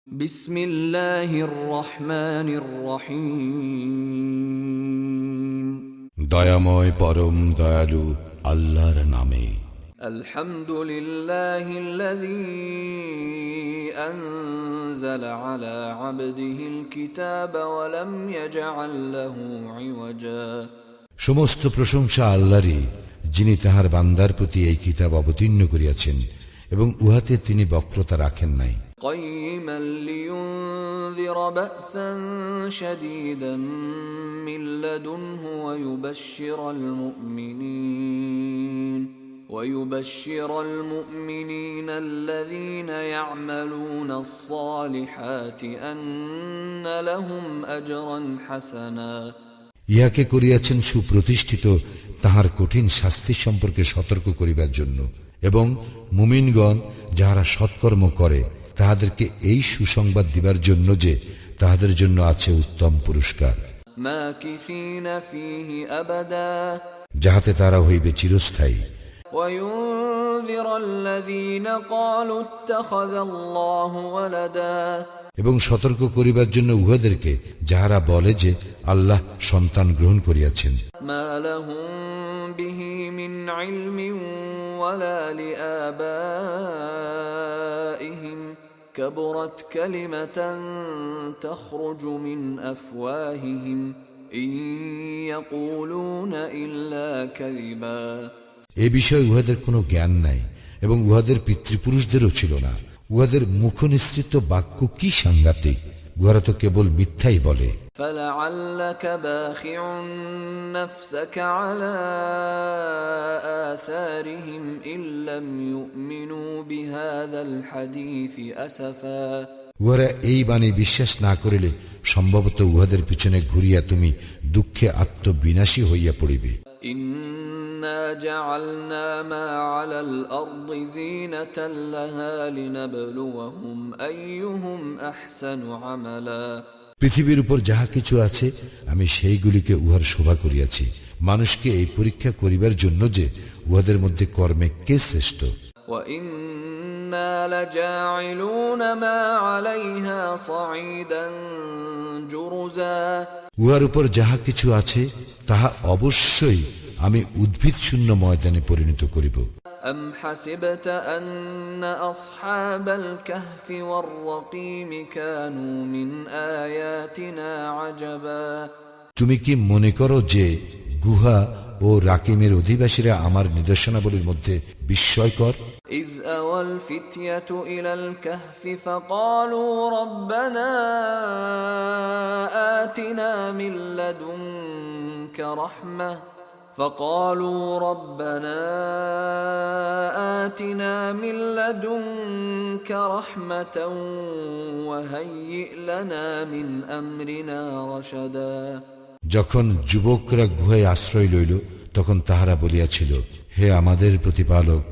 বিসমিল্লাহির রহমানির রহিম। দয়াময় পরম দয়ালু আল্লাহর নামে। আলহামদুলিল্লাহিল্লাযী আনজালা আলা আবদিহিল কিতাবা ওয়া লাম ইয়াজআল লাহু ইওয়াজা। সমস্ত প্রশংসা আল্লাহরই, যিনি তাহার বান্দার প্রতি এই কিতাব অবতীর্ণ করিয়াছেন এবং উহাতে তিনি বক্রতা রাখেন নাই। قيما لينذر بأسا شديدا من لدنه ويبشر المؤمنين الذين يعملون الصالحات أن لهم أجرا حسنا। ইহাকে করিয়াছেন সুপ্রতিষ্ঠিত, তাহার কঠিন শাস্তি সম্পর্কে সতর্ক করিবার জন্য, এবং মুমিনগণ যাহারা সৎকর্ম করে তাহাদেরকে এই সুসংবাদ দিবার জন্য যে তাহাদের জন্য আছে উত্তম পুরস্কার, মাকিসিনা ফীহি আবাদা, যাহাতে তারা হইবে চিরস্থায়ী। ওয়ায়ুনযিরাল্লাযীনা ক্বালু ইত্তাখাযাল্লাহু ওয়ালাদা, এবং সতর্ক করিবার জন্য উহাদেরকে যাহারা বলে যে আল্লাহ সন্তান গ্রহণ করিয়াছেন। মা লাহুম বিহি মিন ইলমিন ওয়ালা লিআবাইহিম কাবুরাত কালিমাতান তাখরুজু মিন আফওয়াহিহিম ইন ইয়াকুলুনা ইল্লা কাযিবা। এ বিষয়ে উহাদের কোনো জ্ঞান নাই এবং উহাদের পিতৃপুরুষদেরও ছিল না। উহাদের মুখ নিঃসৃত বাক্য কি সাংঘাতিক! উহারা তো কেবল মিথ্যাই বলে। ফালাআল্লাকা বাখিউন নাফসাকা আলা আসারিহিম ইল্লাম ইউমিনু বিহাযাল হাদীসি আসাফা। উহারা এই বাণী বিশ্বাস না করিলে সম্ভবত উহাদের পিছনে ঘুরিয়া তুমি দুঃখে আত্মবিনাশী হইয়া পড়িবে। ইন্না জাআলনা মা আলাল আরদি যিনাতাল লাহা লিনাবলুয়াহুম আইয়ুহুম আহসানু আমালা। পৃথিবীর উপর যাহা কিছু আছে আমি সেইগুলিকে উহার শোভা করিয়াছি, মানুষকে এই পরীক্ষা করিবার জন্য যে উহাদের মধ্যে কর্মে কে শ্রেষ্ঠ। ওয়া ইন্না লাজাইলুনা মা আলাইহা সাঈদান জুরুজা। উহার উপর যাহা কিছু আছে তাহা অবশ্যই আমি উদ্ভিদ শূন্য ময়দানে পরিণত করিব। أم حسبت أن أصحاب الكهف والرقيم كانوا من آياتنا عجبا। তুমি কি মনে করো যে গুহা ও রাকিমের অধিবাসীরা আমার নিদর্শনাবলীর মধ্যে বিস্ময়কর? إذ أوى الفتية إلى الكهف فقالوا ربنا آتنا من لدنك رحمة وهيئ لنا من أمرنا رشدا। যখন যুবকরা গুহায় আশ্রয় লইল তখন তাহারা বলিয়াছিল, হে আমাদের প্রতিপালক,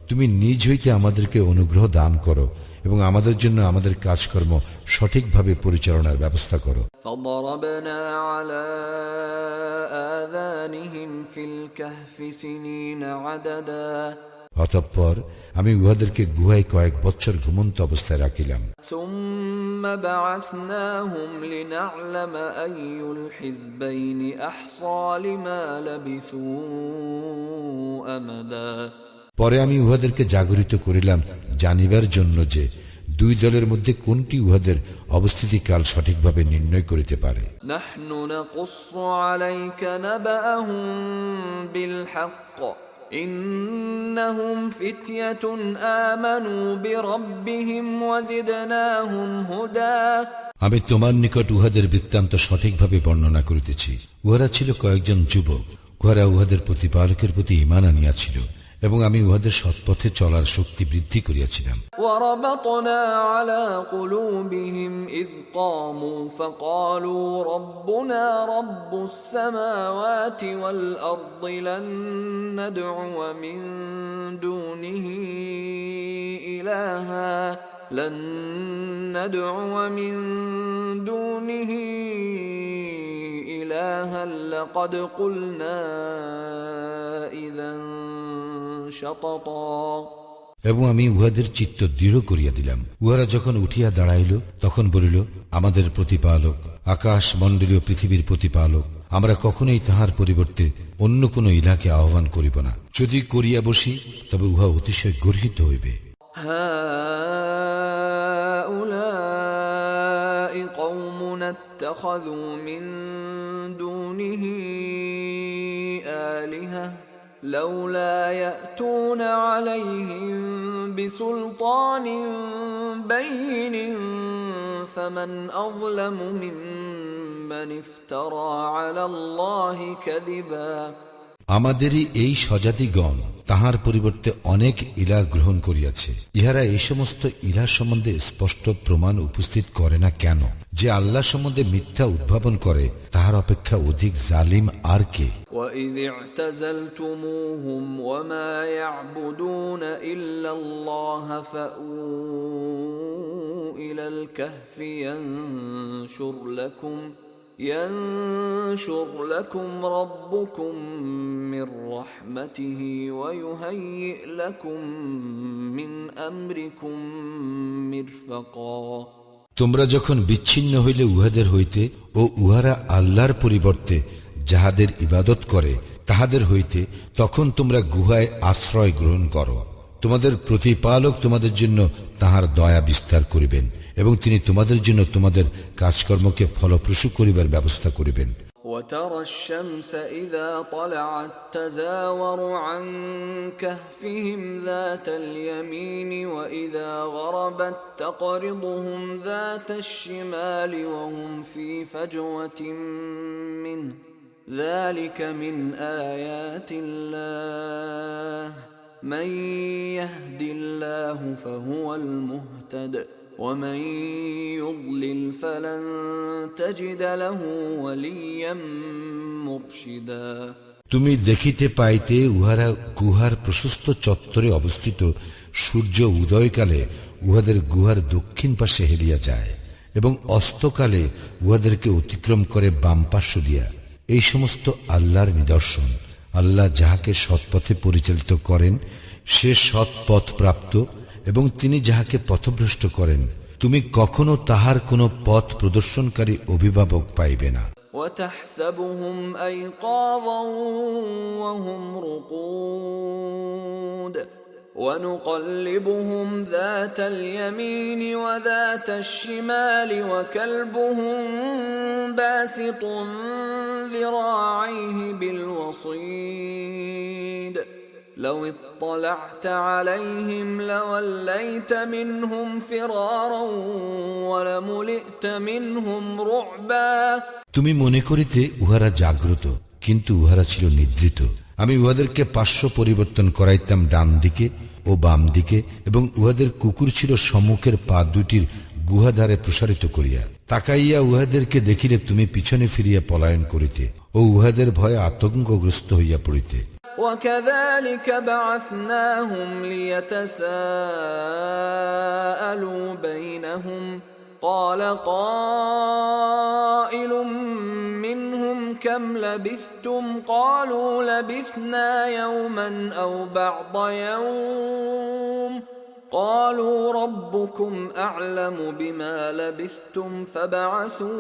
তুমি নিজ হইতে আমাদেরকে অনুগ্রহ দান করো এবং আমাদের জন্য আমাদের কাজকর্ম সঠিকভাবে পরিচালনার ব্যবস্থা করো। فضربنا على آذانهم في الكهف سنين عددا। অতঃপর আমি উহাদেরকে গুহায় কয়েক বছর ঘুমন্ত অবস্থায় রাখিলাম। ثم بعثناهم لنعلم أي الحزبين أحصى لما لبثوا أمدا। পরে আমি উহাদেরকে জাগরিত করিলাম জানিবার জন্য যে দুই দলের মধ্যে কোনটি উহাদের অবস্থিতিকাল সঠিকভাবে নির্ণয় করিতে পারে। নাহনু নাকুসসু আলাইকা নাবাআহুম বিল হক ইন্নাহুম ফিতয়াতুন আমানু বিরাব্বিহিম ওয়াজিদনাহুম হুদা। আমি তোমার নিকট উহাদের বৃত্তান্ত সঠিকভাবে বর্ণনা করিতেছি। উহারা ছিল কয়েকজন যুবক, উহারা উহাদের প্রতিপালকের প্রতি ঈমান আনিয়াছিল এবং আমি উহাদের সৎপথে চলার শক্তি বৃদ্ধি করিয়াছিলাম। ওয়ারাবাতনা আলা কুলুবিহিম ইয কামু ফাকালু রাব্বুনা রাব্বুস সামাওয়াতি ওয়াল আরদি লান নাদ'উ মিন দুনিহি ইলাহা لن ندعو من دونه إلها لقد قلنا إذا شططا। এবং আমি উহাদের চিত্ত দৃঢ় করিয়া দিলাম। উহারা যখন উঠিয়া দাঁড়াইল তখন বলিল, আমাদের প্রতিপালক, আকাশ মণ্ডলীয় পৃথিবীর প্রতিপালক, আমরা কখনোই তাহার পরিবর্তে অন্য কোন ইলাকে আহ্বান করিব না। যদি করিয়া বসি তবে উহা অতিশয় গর্হিত হইবে। হাউলাই কওমুন ইত্তাখাযু মিন দুনিহি আলিহা লাউলা ইয়াতুনা আলাইহিম বিসুলতানিন বাইয়িনিন ফামান আযলামু মিম্মান ইফতারা আলাল্লাহি কাযিবা। আমাদেরই এই স্বজাতিগণ তাহার পরিবর্তে অনেক ইলাহ গ্রহণ করিয়াছে। ইহারা এই সমস্ত ইলাহ সম্বন্ধে স্পষ্ট প্রমাণ উপস্থিত করে না কেন? যে আল্লাহ সম্বন্ধে মিথ্যা উদ্ভাবন করে তাহার অপেক্ষা অধিক জালিম আর কে? وَإِذِ اعْتَزَلْتُمُوهُمْ وَمَا يَعْبُدُونَ إِلَّا اللَّهَ فَأْوُوا إِلَى الْكَهْفِ ينشر لكم ربكم من رحمته ويهيئ لكم من أمركم مرفقا। তোমরা যখন বিচ্ছিন্ন হইলে উহাদের হইতে ও উহারা আল্লাহর পরিবর্তে যাহাদের ইবাদত করে তাহাদের হইতে, তখন তোমরা গুহায় আশ্রয় গ্রহণ করো। তোমাদের প্রতিপালক তোমাদের জন্য তাহার দয়া বিস্তার করিবেন এবং তিনি তোমাদের জন্য তোমাদের কাজকর্মকে ফলপ্রসূ করিবার ব্যবস্থা করিবেন। وترى الشمس إذا طلعت تزاور عن كهفهم ذات اليمين وإذا غربت تقرضهم ذات الشمال وهم في فجوة منه ذلك من آيات الله من يهد الله فهو المهتد ومن يضلل فلن تجد له وليا مرشدا। তুমি দেখিতে পাইতে উহারা গুহার প্রশস্ত চত্বরে অবস্থিত সূর্য উদয়কালে উহাদের গুহার দক্ষিণ পাশে হেলিয়া যায় এবং অস্তকালে উহাদেরকে অতিক্রম করে বাম পার্শ্ব দিয়া। এই সমস্ত আল্লাহর নিদর্শন। আল্লাহ যাহাকে সৎপথে পরিচালিত করেন সে সৎ পথ প্রাপ্ত, এবং তিনি যাহাকে পথভ্রষ্ট করেন তুমি কখনো তাহার কোন পথ প্রদর্শনকারী অভিভাবক পাইবে না। وتحسبهم أيقاظا وهم رقود ونقلبهم ذات اليمين وذات الشمال وكلبهم باسط ذراعيه بالوصيد لو اطلعت عليهم لوليت منهم فرارا ولملئت منهم رعبا। তুমি মনে করিতে উহারা জাগ্রত, কিন্তু উহারা ছিল নিদ্রিত। আমি উহাদেরকে পার্শ্ব পরিবর্তন করাইতাম ডান দিকে ও বাম দিকে, এবং উহাদের কুকুর ছিল সম্মুখের পা দুটির গুহাধারে প্রসারিত করিয়া। তাকাইয়া উহাদেরকে দেখিলে তুমি পিছনে ফিরিয়া পলায়ন করিতে ও উহাদের ভয়ে আতঙ্কগ্রস্ত হইয়া পড়িতে। وكذلك بعثناهم ليتساءلوا بينهم قال قائل منهم كم لبثتم قالوا لبثنا يوما أو بعض يوم قالوا ربكم أعلم بما لبثتم فابعثوا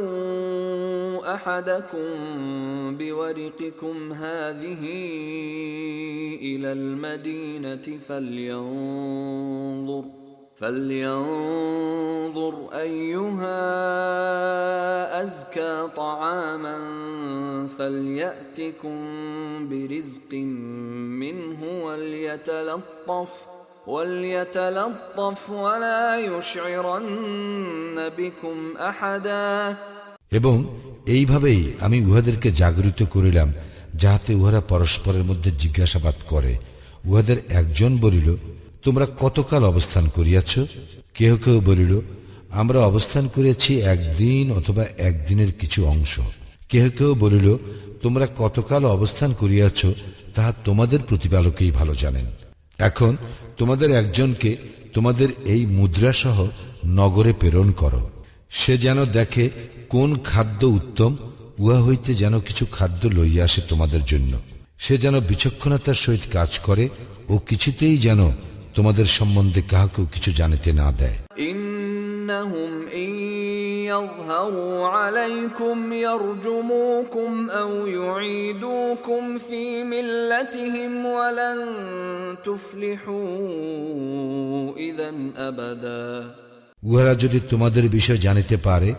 أحدكم بورقكم هذه إلى المدينة فلينظر أيها أزكى طعاما فليأتكم برزق منه وليتلطف ولا يشعرن بكم أحدا। এবং এইভাবেই আমি উহাদেরকে জাগরিত করিলাম যাহাতে উহারা পরস্পরের মধ্যে জিজ্ঞাসাবাদ করে। উহাদের একজন বলিল, তোমরা কতকাল অবস্থান করিয়াছ? কেহ কেউ বলিল, আমরা অবস্থান করিয়াছি একদিন অথবা একদিনের কিছু অংশ। কেহ কেউ বলিল, তোমরা কতকাল অবস্থান করিয়াছ তাহা তোমাদের প্রতিপালকেই ভালো জানেন। এখন তোমাদের একজনকে তোমাদের এই মুদ্রাসহ নগরে প্রেরণ করো, সে যেন দেখে কোন খাদ্য উত্তম, উহা হইতে যেন কিছু খাদ্য লইয়া আসে তোমাদের জন্য। সে যেন বিচক্ষণতার সহিত কাজ করে ও কিছুতেই যেন তোমাদের সম্বন্ধে কাহাকেও কিছু জানিতে না দেয়। إنهم إن يظهروا عليكم يرجموكم أو يعيدوكم في ملتهم ولن تفلحوا إذا أبدا। উহারা যদি তোমাদের বিষয় জানিতে পারে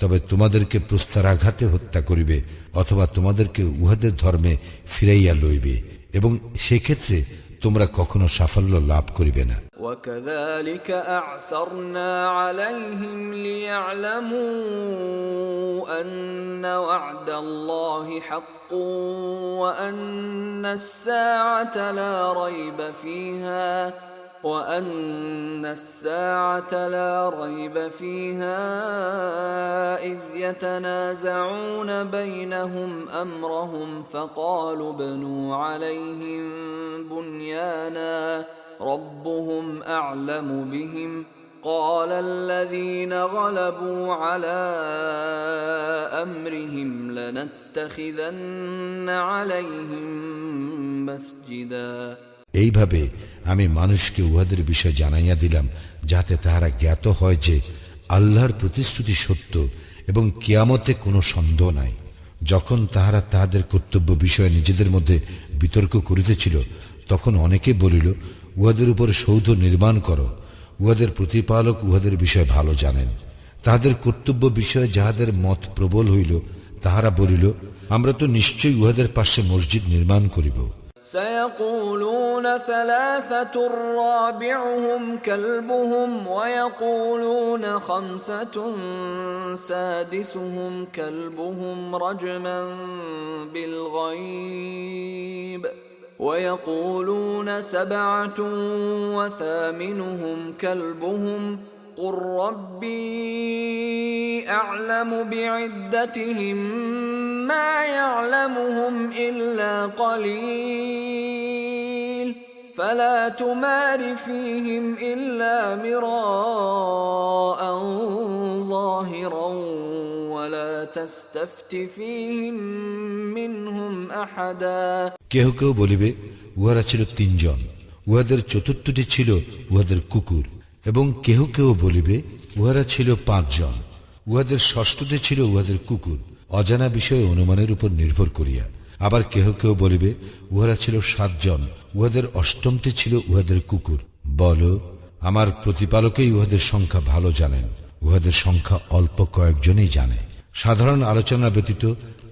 তবে তোমাদেরকে প্রস্তরাঘাতে হত্যা করিবে অথবা তোমাদেরকে উহাদের ধর্মে ফিরাইয়া লইবে, এবং সেক্ষেত্রে তোমরা কখনো সাফল্য লাভ করিবে না। وكذلك أعثرنا عليهم ليعلموا أن وعد الله حق وأن الساعة لا ريب فيها إذ يتنازعون بينهم أمرهم فقالوا ابنوا عليهم بنيانا ربهم أعلم بهم قال الذين غلبوا على أمرهم لنتخذن عليهم مسجدا। এইভাবে আমি মানুষকে উহাদের বিষয় জানাইয়া দিলাম যাতে তাহারা জ্ঞাত হয় যে আল্লাহর প্রতিশ্রুতি সত্য এবং কিয়ামতে কোনো সন্দেহ নাই। যখন তাহারা তাহাদের কর্তব্য বিষয়ে নিজেদের মধ্যে বিতর্ক করিতেছিল তখন অনেকে বলিল, উহাদের উপর সৌধ নির্মাণ করো, উহাদের প্রতিপালক উহাদের বিষয় ভালো জানেন। তাহাদের কর্তব্য বিষয়ে যাহাদের মত প্রবল হইল তাহারা বলিল, আমরা তো নিশ্চয়ই উহাদের পাশে মসজিদ নির্মাণ করিব। سيقولون ثلاثة رابعهم كلبهم ويقولون خمسة سادسهم كلبهم رجما بالغيب ويقولون سبعة وثامنهم كلبهم قل ربي أعلم بعدتهم ما يعلمهم إلا قليل فلا تمار فيهم إلا مراء ظاهرا ولا تستفت فيهم منهم أحدا। কেহ কেউ বলিবে, উহারা ছিল 3 জন, উহাদের চতুর্থটি ছিল উহাদের কুকুর, এবং কেহ কেউ বলিবে উহারা ছিল 5 জন, উহাদের ষষ্ঠটি ছিল উহাদের কুকুর, অজানা বিষয়ে অনুমানের উপর নির্ভর করিয়া। আবার কেহ কেউ বলিবে উহারা ছিল 7 জন, উহাদের অষ্টমটি ছিল উহাদের কুকুর। বল, আমার প্রতিপালকেই উহাদের সংখ্যা ভালো জানেন, উহাদের সংখ্যা অল্প কয়েকজনই জানে। সাধারণ আলোচনা ব্যতীত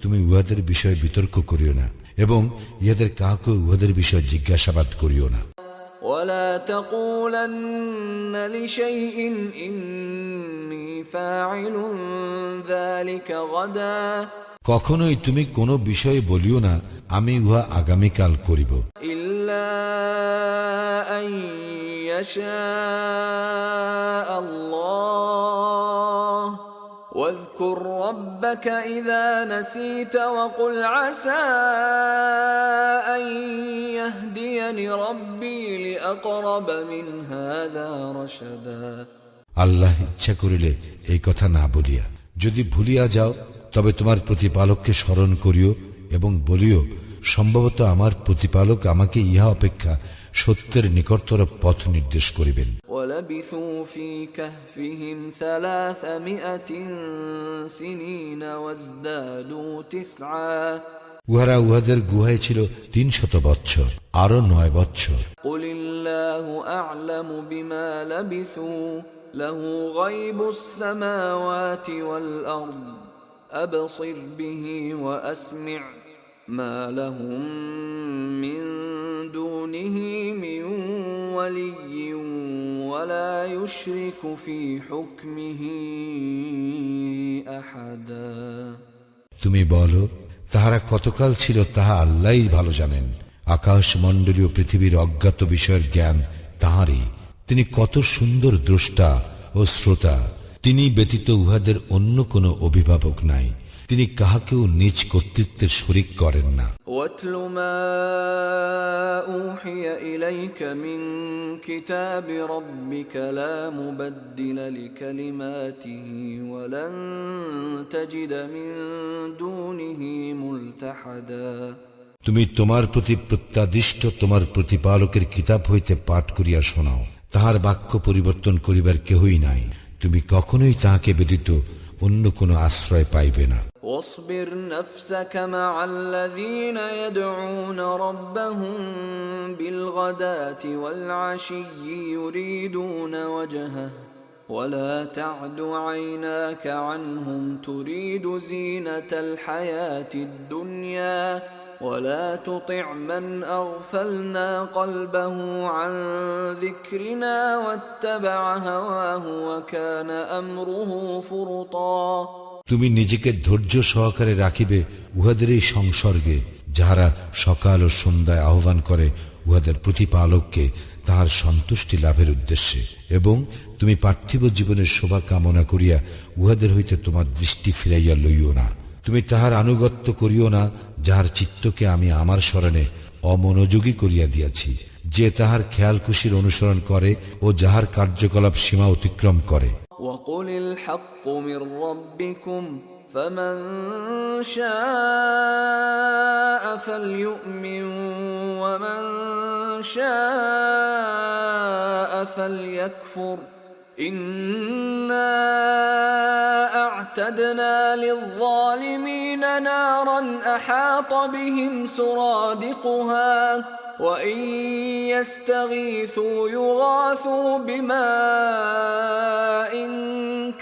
তুমি উহাদের বিষয়ে বিতর্ক করিও না, এবং ইহাদের কাহাকে উহাদের বিষয়ে জিজ্ঞাসাবাদ করিও না। ولا تقولن لشيء إني فاعل ذلك غدا। কখনোই তুমি কোনো বিষয়ে বলিও না, আমি উহা আগামীকাল করিব। إلا أن يشاء الله واذكر ربك إذا نسيت وقل عسى أن يهديني ربي لأقرب من هذا رشدا। আল্লাহ ইচ্ছা করিলে এই কথা না বলিয়া যদি ভুলিয়া যাও তবে তোমার প্রতিপালককে স্মরণ করিও এবং বলিও, সম্ভবত আমার প্রতিপালক আমাকে ইহা অপেক্ষা সত্যের নিকটতর পথ নির্দেশ করিবেন। وَلَبِثُوا فِي كَهْفِهِمْ 300 سِنِينَ وَازْدَادُوا 9। উহারা উহাদের গুহায় ছিল 300 বৎসর, আরো 9 বৎসর। قُلِ اللَّهُ أَعْلَمُ بِمَا لَبِثُوا لَهُ غَيْبُ السَّمَاوَاتِ وَالْأَرْضِ أَبْصِرْ بِهِ وَأَسْمِعْ مَا لَهُم مِّن دُونِهِ مِن وَلِيٍّ وَلَا يُشْرِكُ فِي حُكْمِهِ أَحَدًا। তুমি বলো, তাহারা কতকাল ছিল তাহা আল্লাহই ভালো জানেন। আকাশ মণ্ডলীয় পৃথিবীর অজ্ঞাত বিষয়ের জ্ঞান তাঁরই। তিনি কত সুন্দর দ্রষ্টা ও শ্রোতা। তিনি ব্যতীত উহাদের অন্য কোনো অভিভাবক নাই। তিনি কাহাকেও নিজ কর্তৃত্বের শরীক করেন না। وَاتْلُ مَا أُوحِيَ إِلَيْكَ مِنْ كِتَابِ رَبِّكَ لَا مُبَدِّلَ لِكَلِمَاتِهِ وَلَنْ تَجِدَ مِنْ دُونِهِ مُلْتَحَدًا। তুমি তোমার প্রতি প্রত্যাদিষ্ট তোমার প্রতিপালকের কিতাব হইতে পাঠ করিয়া শোনাও। তাহার বাক্য পরিবর্তন করিবার কেহই নাই, তুমি কখনোই তাহাকে ব্যতীত অন্য কোনো আশ্রয় পাইবে না। واصبر نفسك مع الذين يدعون ربهم بالغداة والعشي يريدون وجهه ولا تعد عيناك عنهم تريد زينة الحياة الدنيا ولا تطع من أغفلنا قلبه عن ذكرنا واتبع هواه وكان أمره فرطا। তুমি নিজেকে ধৈর্য সহকারে রাখিবে উহাদের এই সংসর্গে, যাহারা সকাল ও সন্ধ্যায় আহ্বান করে উহাদের প্রতিপালককে তাহার সন্তুষ্টি লাভের উদ্দেশ্যে, এবং তুমি পার্থিব জীবনের শোভা কামনা করিয়া উহাদের হইতে তোমার দৃষ্টি ফিরাইয়া লইও না। তুমি তাহার আনুগত্য করিও না, যাহার চিত্তকে আমি আমার স্মরণে অমনোযোগী করিয়া দিয়াছি, যে তাহার খেয়াল খুশির অনুসরণ করে ও যাহার কার্যকলাপ সীমা অতিক্রম করে। وقل الحق من ربكم فمن شاء فليؤمن ومن شاء فليكفر إنا أعتدنا للظالمين نارا أحاط بهم سرادقها وإن يستغيثوا يغاثوا بماء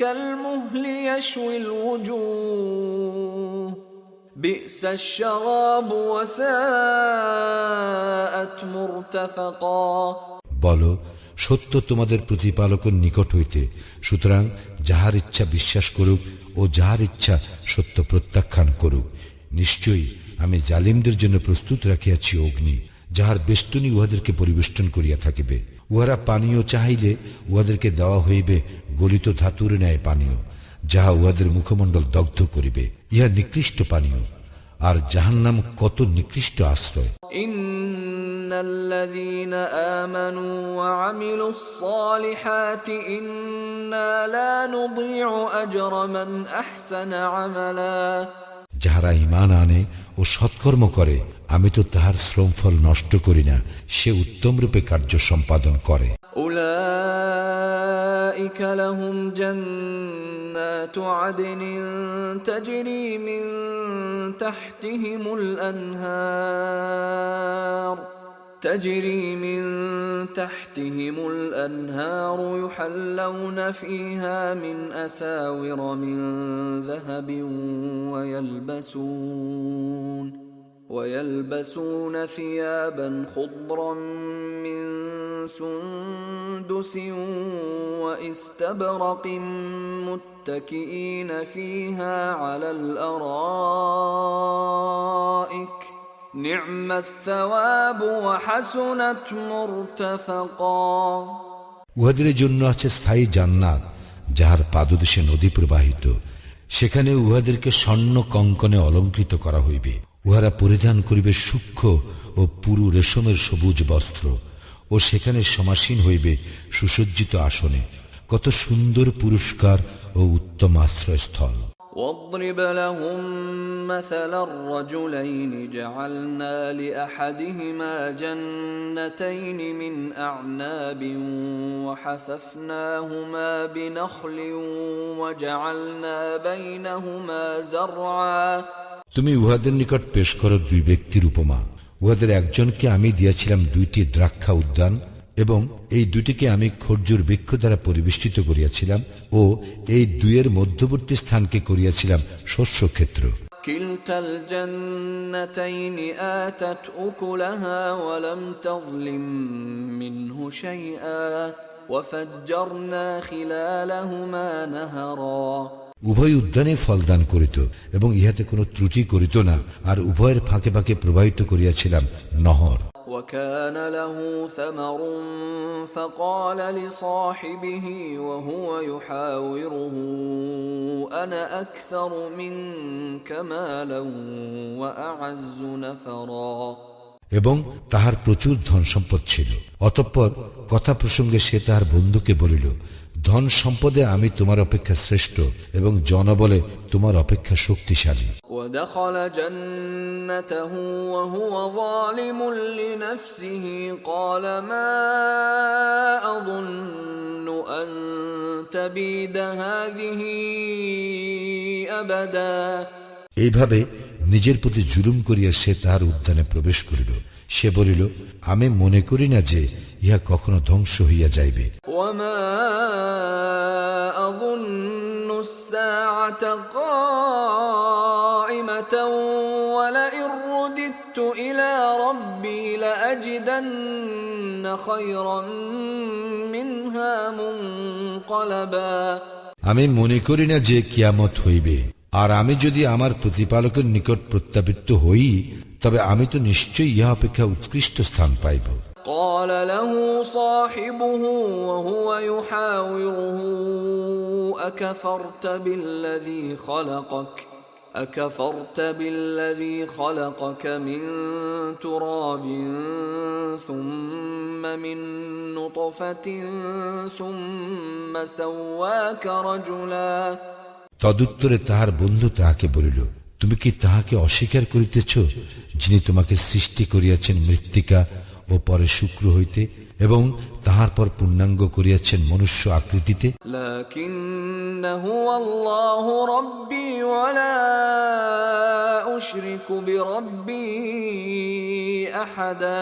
كالمهل يشوي الوجوه بئس الشراب وساءت مرتفقا। বলো, সত্য তোমাদের প্রতিপালকের নিকট হইতে, সুতরাং যাহার ইচ্ছা বিশ্বাস করুক ও যাহার ইচ্ছা সত্য প্রত্যাখ্যান করুক। নিশ্চয়ই আমি জালিমদের জন্য প্রস্তুত রাখিয়াছি অগ্নি, যাহার বেষ্টনী উহাদেরকে পরিবেষ্টন করিয়া থাকিবে। উহারা পানীয় চাহিলে উহাদেরকে দেওয়া হইবে গলিত ধাতুর ন্যায় পানীয়, যাহা উহাদের মুখমণ্ডল দগ্ধ করিবে। ইহা নিকৃষ্ট পানীয়, আর জাহান্নাম কত নিকৃষ্ট আশ্রয়। ইন্নাল্লাযীনা আমানু ওয়া আমিলুস সালিহাতি ইন্না লা নুযীউ আজরা মান আহসানা আমালা। যাহারা ঈমান আনে ও সৎকর্ম করে, আমি তো তাহার শ্রমফল নষ্ট করি না, সে উত্তম রূপে কার্য সম্পাদন করে। উলাইকা লাহুম জান্নাতু আদনিন তাজরি মিন তাহতিহিমুল আনহার تجري من تحتهم الأنهار يحلون فيها من أساور من ذهب ويلبسون ثيابا خضرا من سندس واستبرق متكئين فيها على الأرائك نعم الثواب وحسنت مرتفقا। উহাদের জন্য আছে স্থায়ী জান্নাত, যাহার পাদদেশে নদী প্রবাহিত, সেখানে উহাদেরকে স্বর্ণ কঙ্কনে অলঙ্কৃত করা হইবে। উহারা পরিধান করিবে সূক্ষ্ম ও পুরু রেশমের সবুজ বস্ত্র, ও সেখানে সমাসীন হইবে সুসজ্জিত আসনে। কত সুন্দর পুরস্কার ও উত্তম আশ্রয়স্থল। واضرب لهم مثل الرجلين جعلنا لأحدهما جنتين من أعناب وحففناهما بنخل وجعلنا بينهما زرعا। তুমি উহাদের নিকট পেশ করো দুই ব্যক্তির উপমা। উহাদের একজনকে আমি দিয়াছিলাম দুইটি দ্রাক্ষা উদ্যান, এবং এই দুটিকে আমি খরজুর বৃক্ষ দ্বারা পরিবেষ্টিত করিয়াছিলাম, ও এই দুইয়ের মধ্যবর্তী স্থানকে করিয়াছিলাম শস্য ক্ষেত্র। কিলতাল জান্নাতাইনি আতাত উকুলাহা ওয়া লাম তাযলিম মিনহু শাইআ ওয়া ফাজ্জারনা খিলালাহুমা নাহারা। উভয় উদ্যানে ফলদান করিত এবং ইহাতে কোনো ত্রুটি করিত না, আর উভয়ের ফাঁকে ফাঁকে প্রবাহিত করিয়াছিলাম নহর। وكان له ثمر فقال لصاحبه وهو يحاوره أنا أكثر منك مالا وأعز نفرا। এবং তাহার প্রচুর ধন সম্পদ ছিল। অতঃপর কথা প্রসঙ্গে সে তাহার বন্ধুকে বলিল, ধন সম্পদে আমি তোমার অপেক্ষা শ্রেষ্ঠ এবং জনবলে তোমার অপেক্ষা শক্তিশালী। ودخل جنته وهو ظالم لنفسه قال ما أظن أن تبيد هذه أبدا। এইভাবে নিজের প্রতি জুলুম করিয়া সে তাহার উদ্যানে প্রবেশ করিল। সে বলিল, আমি মনে করি না যে ইহা কখনো ধ্বংস হইয়া যাইবে। وما أظن الساعة قائمة ولئن رددت إلى ربي لأجدن خيرا منها منقلبا। আমি মনে করি না যে কিয়ামত হইবে, আর আমি যদি আমার প্রতিপালকের নিকট প্রত্যাবৃত্ত হই, তবে আমি তো নিশ্চয়ই ইহা অপেক্ষা উৎকৃষ্ট স্থান পাইব। قال له صاحبه وهو يحاوره أكفرت بالذي خلقك من تراب ثم من نطفة ثم سواك رجلا। তদুত্তরে তাহার বন্ধু তাহাকে বলিল, তুমি কি তাহাকে অস্বীকার করিতেছ, যিনি তোমাকে সৃষ্টি করিয়াছেন মৃত্তিকা ও পরে শুক্র হইতে এবং তাহার পর পূর্ণাঙ্গ করিয়াছেন মনুষ্য আকৃতিতে? লাকিন্নাহু আল্লাহু রাব্বী ওয়া লা উশরিকু বিরাব্বী আহাদা।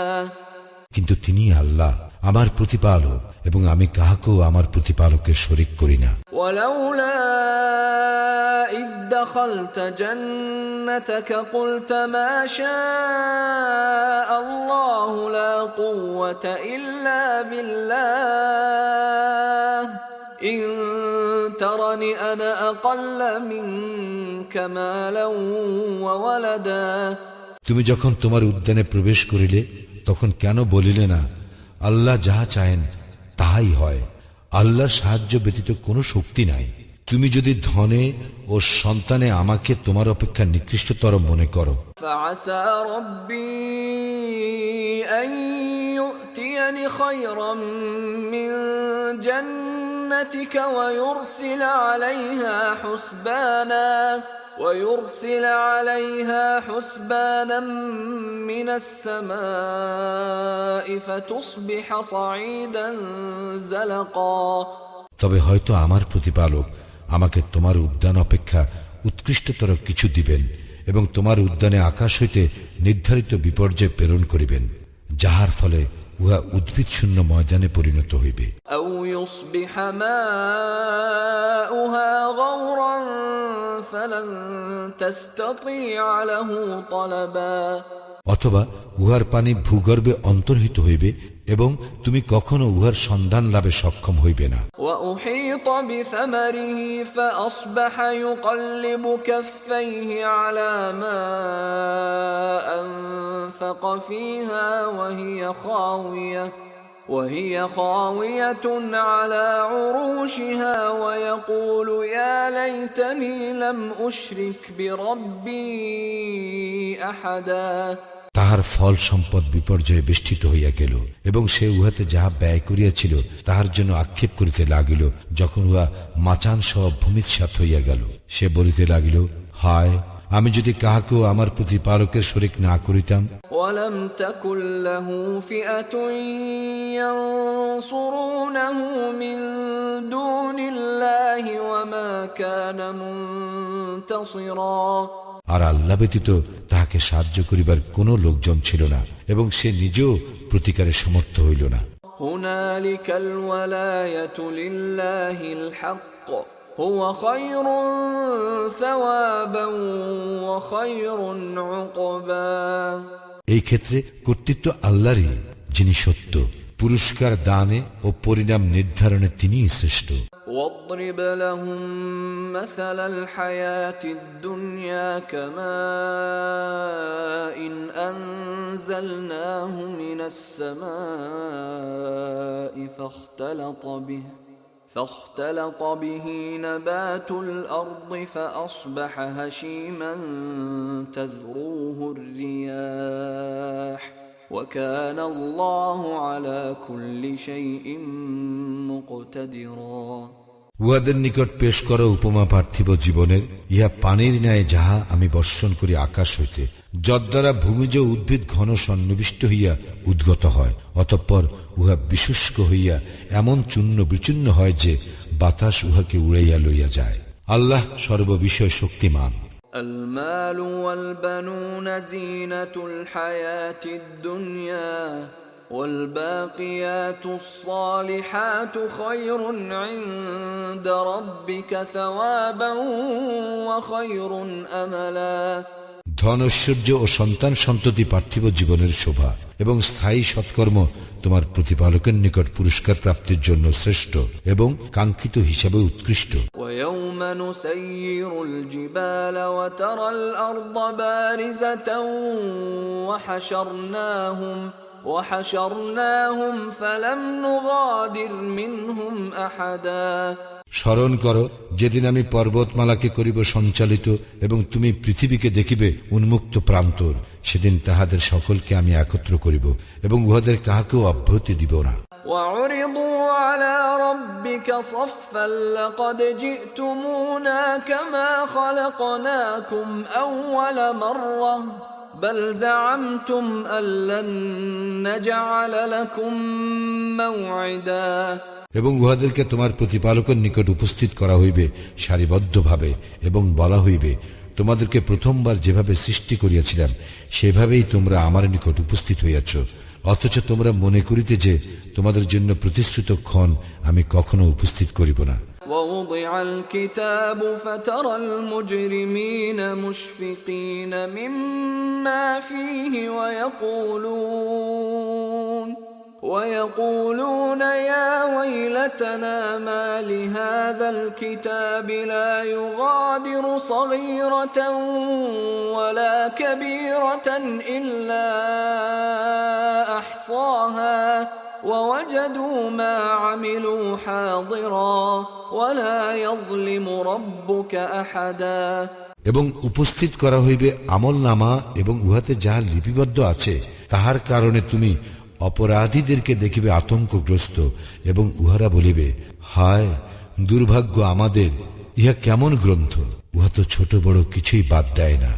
কিন্তু তিনি আল্লাহ আমার প্রতিপালক এবং আমি কাহাকেও আমার প্রতিপালকের শরীক করি না। ওয়ালাউলা ইয দাখালতা জান্নাতাকা কুলতা মা শাআ আল্লাহু লা কুওয়াতা ইল্লা বিল্লাহ ইন তারানি আনা আকাল্লা মিনকা মালান ওয়া ওয়ালাদা। তুমি যখন তোমার উদ্যানে প্রবেশ করিলে তখন কেন বলিলে না, আল্লাহ যাহা চাহেন তাহাই হয়, আল্লাহর সাহায্য ব্যতীত কোনো শক্তি নাই। তুমি যদি ধনে ও সন্তানে আমাকে তোমার অপেক্ষা নিকৃষ্টতর মনে করো, فعسى ربي أن يؤتيني خيرا من جنتك ويرسل عليها حسبانا من السماء فتصبح صعيدا زلقا। তবে হয়তো আমার প্রতিপালক আমাকে তোমার উদ্যান অপেক্ষা উৎকৃষ্টতর কিছু দিবেন এবং তোমার উদ্যানে আকাশ হইতে নির্ধারিত বিপর্যয় প্রেরণ করিবেন, যাহার ফলে উহা উদ্ভিদ শূন্য ময়দানে পরিণত হইবে। أو يصبح ماؤها غورا فلن تستطيع له طلبا। অথবা উহার পানি ভূগর্ভে অন্তর্হিত হইবে এবং তুমি কখনো উহার সন্ধান লাভে সক্ষম হইবে না। وأحيط بثمره فأصبح يقلب كفيه على ما أنفق فيها وهي خاوية على عروشها ويقول يا ليتني لم أشرك بربي أحدا। তাহার ফল সম্পদ বিপর্যয়ে বেষ্টিত হইয়া গেল এবং সে উহাতে যাহা ব্যয় করিয়াছিল তাহার জন্য আক্ষেপ করিতে লাগিল। যখন উহা মাচান সহ ভূমিৎসাৎ হইয়া গেল, সে বলিতে লাগিল, হায়, আমি যদি কাহাকেও আমার প্রতিপালকের শরীক না করিতাম। ওয়ালাম তাকুল লাহু ফিআতুন ইয়ানসুরুনাহু মিন দুনিল্লাহি ওয়া মা কানা মুনতাসিরা। আর আল্লাহ ব্যতীত তাহাকে সাহায্য করিবার কোনো লোকজন ছিল না এবং সে নিজেও প্রতিকারে সমর্থ হইল না। হুনালিকাল ওয়ালায়াতু লিল্লাহিল হক হুয়া খায়রুন সাওয়াবান ওয়া খায়রুন উকবা। এই ক্ষেত্রে কর্তৃত্ব আল্লাহরই, যিনি সত্য, পুরস্কার দানে ও পরিণাম নির্ধারণে তিনিই শ্রেষ্ঠ। واضرب لهم مثل الحياة الدنيا كماء أنزلناه من السماء فاختلط به نبات الأرض فأصبح هشيما تذروه الرياح وكان الله على كل شيء مقتدرا উহাদের নিকট পেশ করা উপমা পার্থিব জীবনের, ইহা পানির ন্যায় যাহা আমি বর্ষণ করি আকাশ হইতে, যদ্বারা ভূমিজ উদ্ভিদ ঘন সন্নিবিষ্ট হইয়া উদ্গত হয়, অতঃপর উহা বিশুষ্ক হইয়া এমন চূর্ণ বিচূর্ণ হয় যে বাতাস উহাকে উড়াইয়া লইয়া যায়। আল্লাহ সর্ববিষয় শক্তিমান। المال والبنون زينة الحياة الدنيا والباقيات الصالحات خير عند ربك ثوابا وخير أملا ধন ঐশ্বর্য ও সন্তান সন্ততি পার্থিব জীবনের শোভা এবং স্থায়ী সৎকর্ম তোমার প্রতিপালকের নিকট পুরস্কার প্রাপ্তির জন্য শ্রেষ্ঠ এবং কাঙ্ক্ষিত হিসাবে উৎকৃষ্ট। ويوم نسير الجبال وترى الأرض بارزة وحشرناهم فلم نغادر منهم أحدا স্মরণ করো, যেদিন আমি পর্বতমালাকে করিব সঞ্চালিত এবং তুমি পৃথিবীকে দেখিবে উন্মুক্ত প্রান্তর, সেদিন তাহাদের সকলকে আমি একত্র করিব এবং উহাদের কাহাকেও অব্যাহতি দিব না। وعرضوا على ربك صفا لقد جئتمونا كما خلقناكم أول مرة بل زعمتم أن لن نجعل لكم موعدا এবং উহাদেরকে তোমার প্রতিপালকের নিকট উপস্থিত করা হইবে সারিবদ্ধভাবে এবং বলা হইবে, তোমাদেরকে প্রথমবার যেভাবে সৃষ্টি করিয়াছিলাম সেভাবেই তোমরা আমার নিকট উপস্থিত হইয়াছ, অথচ তোমরা মনে করিতে যে তোমাদের জন্য প্রতিশ্রুত ক্ষণ আমি কখনো উপস্থিত করিব না। ووضع الكتاب فترى المجرمين مشفقين مما فيه ويقولون يا ويلتنا ما لهذا الكتاب لا يغادر صغيرة ولا كبيرة إلا أحصاها ووجدوا ما عملوا حاضرا ولا يظلم ربك أحدا এবং উপস্থিত করা হইবে আমলনামা এবং উহাতে যাহা লিপিবদ্ধ আছে, তাহার কারণে তুমি অপরাধীদেরকে দেখিবে আতঙ্কগ্রস্ত এবং উহারা বলিবে, হায় দুর্ভাগ্য আমাদের, ইহা কেমন গ্রন্থ, উহা তো ছোট বড় কিছুই বাদ দেয় না,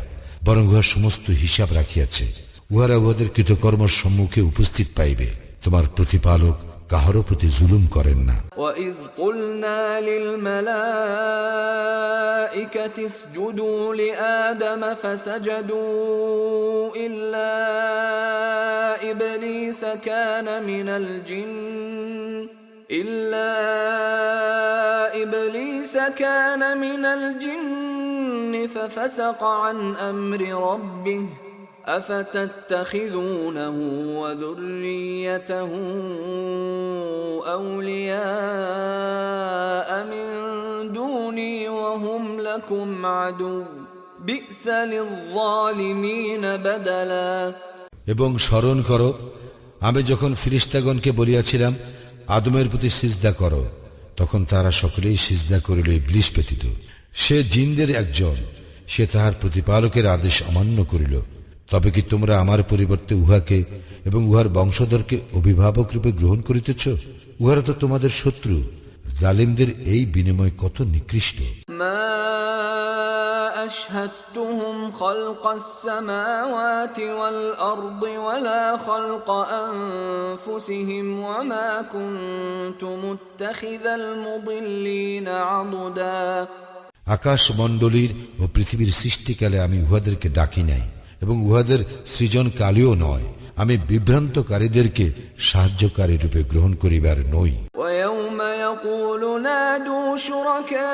বরং উহা সমস্ত হিসাব রাখিয়াছে। উহারা উহাদের কৃতকর্মের সম্মুখে উপস্থিত পাইবে। তোমার প্রতিপালক কাহারও প্রতি জুলুম করেন না। وَإِذْ قُلْنَا لِلْمَلَائِكَةِ اسْجُدُوا لِآدَمَ فَسَجَدُوا إِلَّا إِبْلِيسَ كَانَ مِنَ الْجِنِّ فَفَسَقَ عَنْ أَمْرِ رَبِّهِ أفتتخذونه وذريته أولياء من دوني وهم لكم عدو بئس للظالمين بدلا এবং স্মরণ করো, আমি যখন ফিরিস্তাগণকে বলিয়াছিলাম আদমের প্রতি সিজদা করো, তখন তারা সকলেই সিজদা করিল ইবলিস ব্যতীত। সে জিনদের একজন, সে তাহার প্রতিপালকের আদেশ অমান্য করিল। তবে কি তোমরা আমার পরিবর্তে উহাকে এবং উহার বংশধরকে অভিভাবক রূপে গ্রহণ করিতেছ? উহারা তো তোমাদের শত্রু। জালিমদের এই বিনিময় কত নিকৃষ্ট। মা আশহাদতুহুম খালকাস সামাওয়াতি ওয়াল আরদি ওয়ালা খালকা আনফুসিহিম ওয়া মা কুনতু মুত্তাখিযাল মুদিল্লিনা আদুদা। আকাশ মণ্ডলীর ও পৃথিবীর সৃষ্টিকালে আমি উহাদেরকে ডাকি নাই এবং উহাদের সৃজন কালেও নয়। আমি বিভ্রান্তকারীদেরকে সাহায্যকারী রূপে গ্রহণ করিবার নই। وَيَوْمَ يَقُولُ نَادُوا شُرَكَائِيَ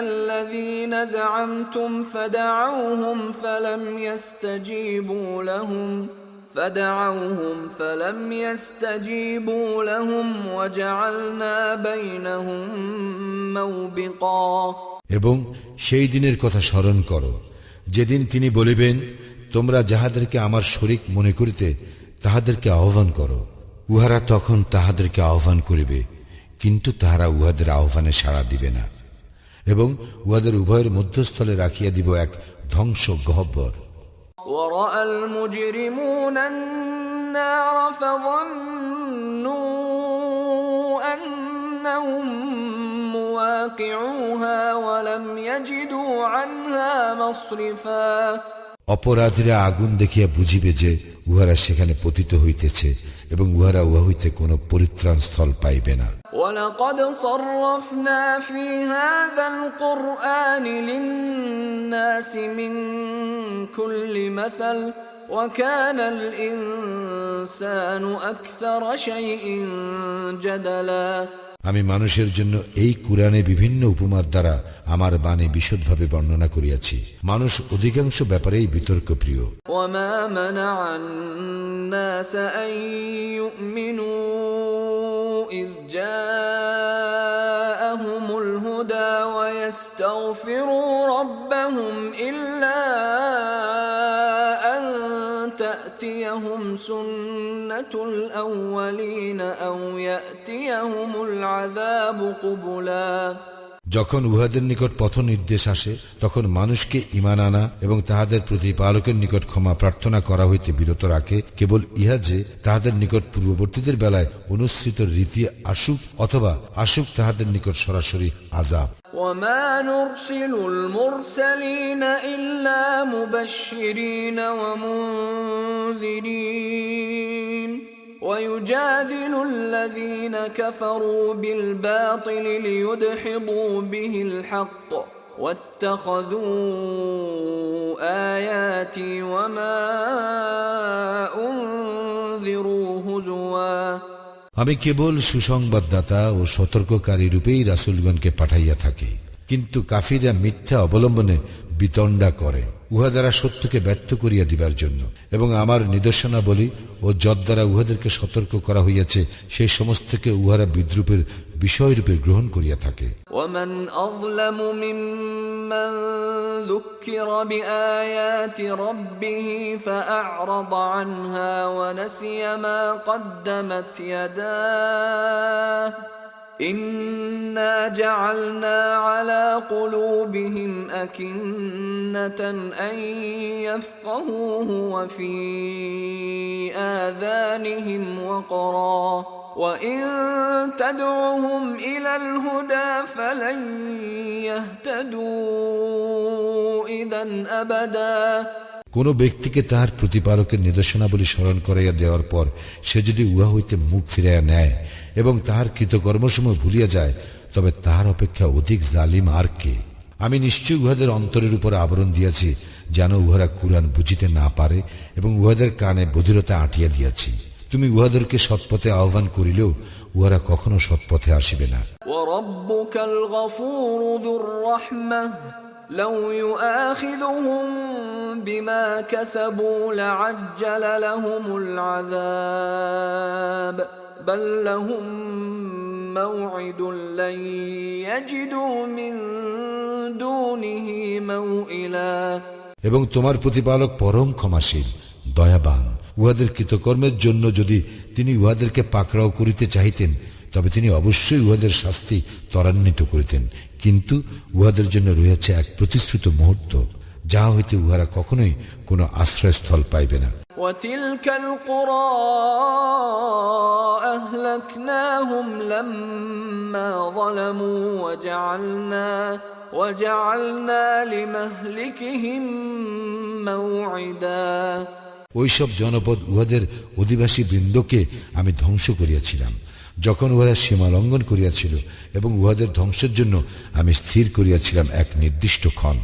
الَّذِينَ زَعَمْتُمْ فَدَعَوْهُمْ فَلَمْ يَسْتَجِيبُوا لَهُمْ وَجَعَلْنَا بَيْنَهُمْ مَوْبِقًا। এবং সেই দিনের কথা স্মরণ করো, যেদিন তিনি বলিবেন, তোমরা যাহাদেরকে আমার শরীক মনে করিতে তাহাদেরকে আহ্বান করো। উহারা তখন তাহাদেরকে আহ্বান করিবে, কিন্তু তাহারা উহাদের আহ্বানে সাড়া দিবে না, এবং উহাদের উভয়ের মধ্যস্থলে রাখিয়া দিব এক ধ্বংস গহ্বর। ورأى المجرمون النار فظنوا أنهم مواقعوها ولم يجدوا عنها مصرفا অপরাধীরা আগুন দেখিয়া বুঝিবে যে উহারা সেখানে পতিত হইতেছে এবং উহারা উহা হইতে কোন পরিত্রাণ স্থল পাইবে না। وَلَقَدْ صَرَّفْنَا فِي هَذَا الْقُرْآنِ لِلنَّاسِ مِنْ كُلِّ مَثَلٍ وَكَانَ الْإِنسَانُ أَكْثَرَ شَيْءٍ جَدَلًا আমি মানুষের জন্য এই কুরআনে বিভিন্ন উপমার দ্বারা আমার বাণী বিশদভাবে বর্ণনা করিয়াছি। মানুষ অধিকাংশ ব্যাপারেই বিতর্ক প্রিয়। وَمَا مَنَعَ النَّاسَ أَن يُؤْمِنُوا إِذْ جَاءَهُمُ الْهُدَى وَيَسْتَغْفِرُوا رَبَّهُمْ إِلَّا أَن تَأْتِيَهُمْ سُنَّةُ الْأَوَّلِينَ أَوْ يَأْتِيَهُمُ الْعَذَابُ قُبُلًا যখন উহাদের নিকট পথ নির্দেশ আসে তখন মানুষকে ঈমান আনা এবং তাহাদের প্রতিপালকের নিকট ক্ষমা প্রার্থনা করা হইতে বিরত রাখে, কেবল ইহা যে তাহাদের নিকট পূর্ববর্তীদের বেলায় অনুসৃত রীতি আসুক অথবা আসুক তাহাদের নিকট সরাসরি আযাব। وَمَا نُرْسِلُ الْمُرْسَلِينَ إِلَّا مُبَشِّرِينَ وَمُنذِرِينَ وَيُجَادِلُ الَّذِينَ كَفَرُوا بِالْبَاطِلِ لِيُدْحِضُوا بِهِ الْحَقَّ وَاتَّخَذُوا آيَاتِي وَمَا أُنذِرُوا هُزُوًا আমি কেবল সুসংবাদদাতা ও সতর্ককারী রূপেই রাসূলগণকে পাঠাইয়া থাকি, কিন্তু কাফিররা মিথ্যা অবলম্বনে বিতণ্ডা করে উহা দ্বারা সত্যকে ব্যর্থ করিয়া দিবার জন্য, এবং আমার নিদর্শনাবলী ও যদ্বারা উহাদেরকে সতর্ক করা হইয়াছে সেই সমস্তকে উহারা বিদ্রুপের বিষয়রূপে গ্রহণ করিয়া থাকে। وَمَنْ أَظْلَمُ مِمَّنْ ذُكِّرَ بِآيَاتِ رَبِّهِ فَأَعْرَضَ عَنْهَا وَنَسِيَ مَا قَدَّمَتْ يَدَاهُ إِنَّا جَعَلْنَا عَلَى قُلُوبِهِمْ أَكِنَّةً أَن يَفْقَهُوهُ وَفِي آذَانِهِمْ وَقْرًا وَإِن تَدْعُهُمْ إِلَى الْهُدَى فَلَن يَهْتَدُوا إِذًا أَبَدًا কোন ব্যক্তিকে তাহার প্রতিপালকের নিদর্শনাবলী স্মরণ করাইয়া দেওয়ার পর সে যদি উহা হইতে মুখ ফিরাইয়া নেয় এবং তাহার কৃতকর্মসমূহ ভুলিয়া যায়, তবে তাহার অপেক্ষা অধিক জালিম আর কে? আমি নিশ্চয় উহাদের অন্তরের উপর আবরণ দিয়াছি যেন উহারা কুরআন বুঝিতে না পারে, এবং উহাদের কানে বধিরতা আঁটিয়া দিয়াছি। তুমি উহাদেরকে সৎপথে আহ্বান করিলেও উহারা কখনো সৎপথে আসিবে না। وَرَبُّكَ الْغَفُورُ ذُو الرَّحْمَةِ لَوْ يُؤَاخِذُهُم بِمَا كَسَبُوا لَعَجَّلَ لَهُمُ الْعَذَابَ بَل لَّهُم مَّوْعِدٌ لَّن يَجِدُوا مِن دُونِهِ مَوْئِلًا এবং তোমার প্রতিপালক পরম ক্ষমাশীল, দয়াবান। উহাদের কৃতকর্মের জন্য যদি তিনি উহাদেরকে পাকড়াও করিতে চাহিতেন, তবে তিনি অবশ্যই উহাদের শাস্তি ত্বরান্বিত করিতেন, কিন্তু উহাদের জন্য রয়েছে এক প্রতিশ্রুত মুহূর্ত, যাহা হইতে উহারা কখনোই কোনো আশ্রয়স্থল পাইবে না। وَتِلْكَ الْقُرَى أَهْلَكْنَاهُمْ لَمَّا ظَلَمُوا وَجَعَلْنَا لِمَهْلِكِهِمْ مَوْعِدًا ওইসব জনপদ উহাদের অধিবাসী বৃন্দকে আমি ধ্বংস করিয়াছিলাম যখন উহারা সীমা লঙ্ঘন করিয়াছিল, এবং উহাদের ধ্বংসের জন্য আমি স্থির করিয়াছিলাম এক নির্দিষ্ট ক্ষণ।